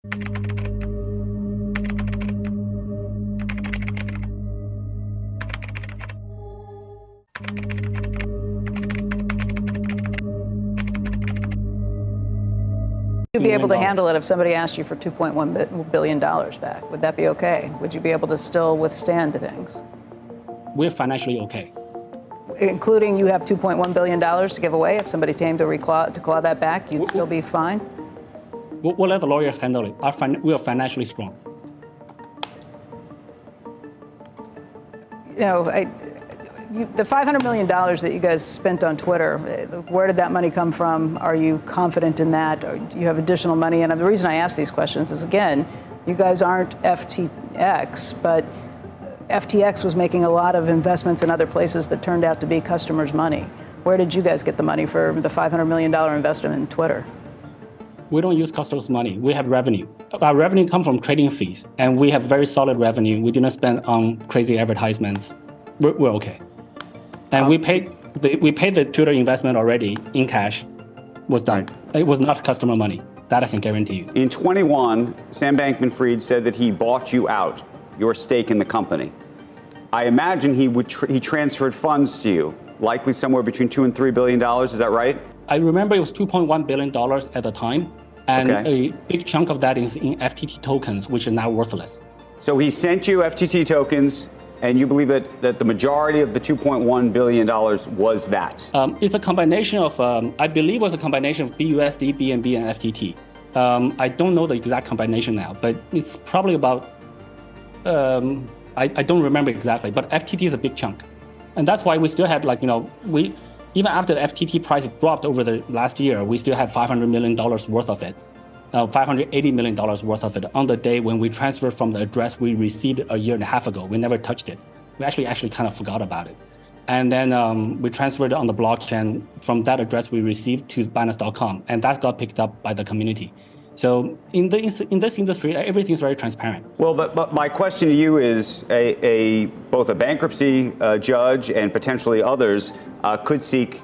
You'd be able to handle it if somebody asked you for $2.1 billion back. Would that be okay? Would you be able to still withstand things? We're financially okay. Including you have $2.1 billion to give away. If somebody came to claw that back, you'd still be fine? We'll let the lawyers handle it. We are financially strong. You know, the $500 million that you guys spent on Twitter, where did that money come from? Are you confident in that? Or do you have additional money? And the reason I ask these questions is, again, you guys aren't FTX, but FTX was making a lot of investments in other places that turned out to be customers' money. Where did you guys get the money for the $500 million investment in Twitter? We don't use customers' money. We have revenue. Our revenue comes from trading fees, and we have very solid revenue. We do not spend on crazy advertisements. We're okay. And we paid the Twitter investment already in cash. Was done. It was not customer money. That I can guarantee you. In 21, Sam Bankman-Fried said that he bought you out, your stake in the company. I imagine he transferred funds to you, likely somewhere between $2 and $3 billion. Is that right? I remember it was $2.1 billion at the time, and a big chunk of that is in FTT tokens, which are now worthless. So he sent you FTT tokens, and you believe that the majority of the $2.1 billion was that? It's a combination of, I believe it was a combination of BUSD, BNB, and FTT. I don't know the exact combination now, but it's probably about, I don't remember exactly, but FTT is a big chunk. And that's why we still had, even after the FTT price dropped over the last year, we still had $500 million worth of it, $580 million worth of it on the day when we transferred from the address we received a year and a half ago. We never touched it. We actually kind of forgot about it. And then we transferred it on the blockchain from that address we received to Binance.com, and that got picked up by the community. So in this industry, everything is very transparent. Well, but my question to you is, both a bankruptcy judge and potentially others could seek,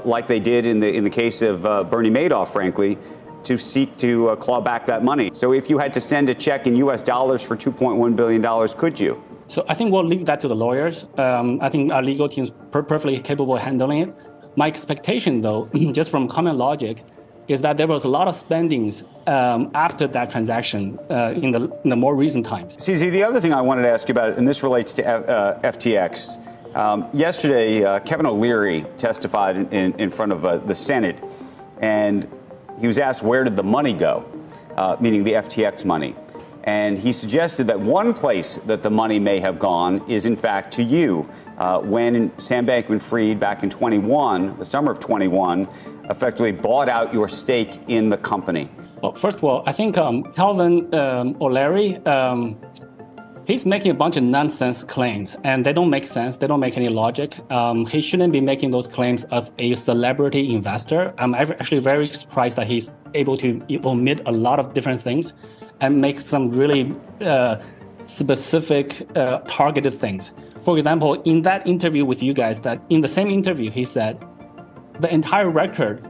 like they did in the case of Bernie Madoff, frankly, to seek to claw back that money. So if you had to send a check in U.S. dollars for $2.1 billion, could you? So I think we'll leave that to the lawyers. I think our legal team is perfectly capable of handling it. My expectation, though, just from common logic, is that there was a lot of spendings after that transaction in the more recent times. CZ, the other thing I wanted to ask you about, and this relates to FTX. Yesterday, Kevin O'Leary testified in front of the Senate, and he was asked, where did the money go, meaning the FTX money? And he suggested that one place that the money may have gone is, in fact, to you. When Sam Bankman-Fried, back in the summer of 21, effectively bought out your stake in the company. Well, first of all, I think Calvin O'Leary, he's making a bunch of nonsense claims, and they don't make sense. They don't make any logic. He shouldn't be making those claims as a celebrity investor. I'm actually very surprised that he's able to omit a lot of different things and make some really specific, targeted things. For example, in that interview with you guys, that in the same interview, he said the entire record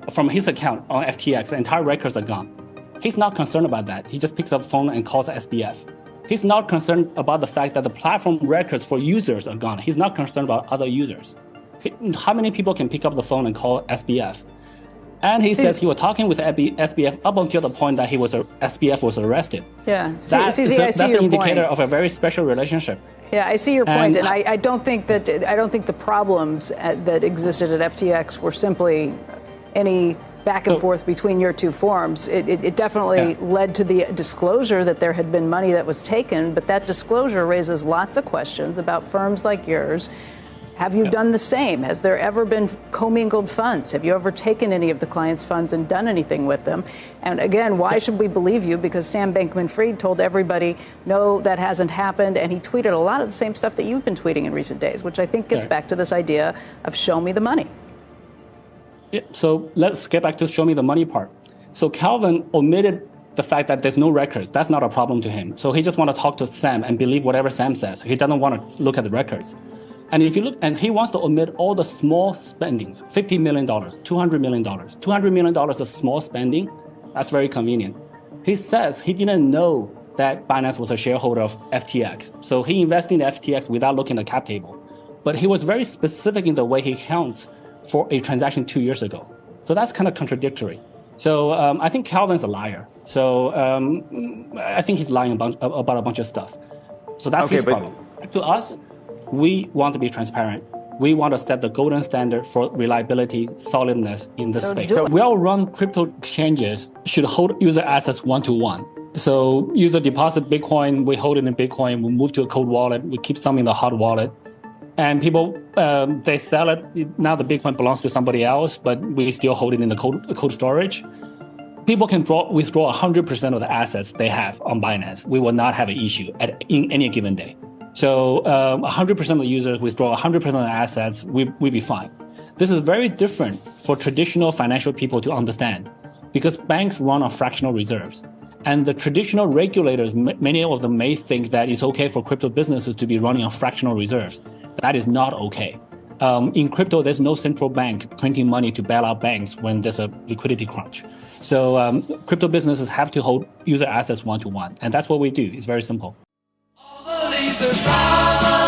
from his account on FTX, the entire records are gone. He's not concerned about that. He just picks up the phone and calls SBF. He's not concerned about the fact that the platform records for users are gone. He's not concerned about other users. How many people can pick up the phone and call SBF? And he says he was talking with SBF up until the point that SBF was arrested. Yeah, that's an indicator of a very special relationship. Yeah, I see your point, and I don't think the problems that existed at FTX were simply any back and forth between your two firms. It definitely led to the disclosure that there had been money that was taken, but that disclosure raises lots of questions about firms like yours. Have you done the same? Has there ever been commingled funds? Have you ever taken any of the clients' funds and done anything with them? And again, why should we believe you? Because Sam Bankman-Fried told everybody, no, that hasn't happened. And he tweeted a lot of the same stuff that you've been tweeting in recent days, which I think gets back to this idea of show me the money. Yeah, so let's get back to show me the money part. So Calvin omitted the fact that there's no records. That's not a problem to him. So he just want to talk to Sam and believe whatever Sam says. He doesn't want to look at the records. And if you look, and he wants to omit all the small spendings, $50 million, $200 million. $200 million is small spending. That's very convenient. He says he didn't know that Binance was a shareholder of FTX. So he invested in FTX without looking at the cap table. But he was very specific in the way he counts for a transaction 2 years ago. So that's kind of contradictory. So I think Calvin's a liar. So I think he's lying about a bunch of stuff. So that's his problem. To us, we want to be transparent. We want to set the golden standard for reliability, solidness in this space. So well-run crypto exchanges should hold user assets one-to-one. So user deposit Bitcoin, we hold it in Bitcoin, we move to a cold wallet, we keep some in the hot wallet. And people, they sell it. Now the Bitcoin belongs to somebody else, but we still hold it in the cold storage. People can withdraw 100% of the assets they have on Binance. We will not have an issue in any given day. So 100% of the users withdraw 100% of the assets, we'll be fine. This is very different for traditional financial people to understand because banks run on fractional reserves. And the traditional regulators, many of them may think that it's okay for crypto businesses to be running on fractional reserves. That is not okay. In crypto, there's no central bank printing money to bail out banks when there's a liquidity crunch. So crypto businesses have to hold user assets one-to-one. And that's what we do. It's very simple. All the leaves are brown.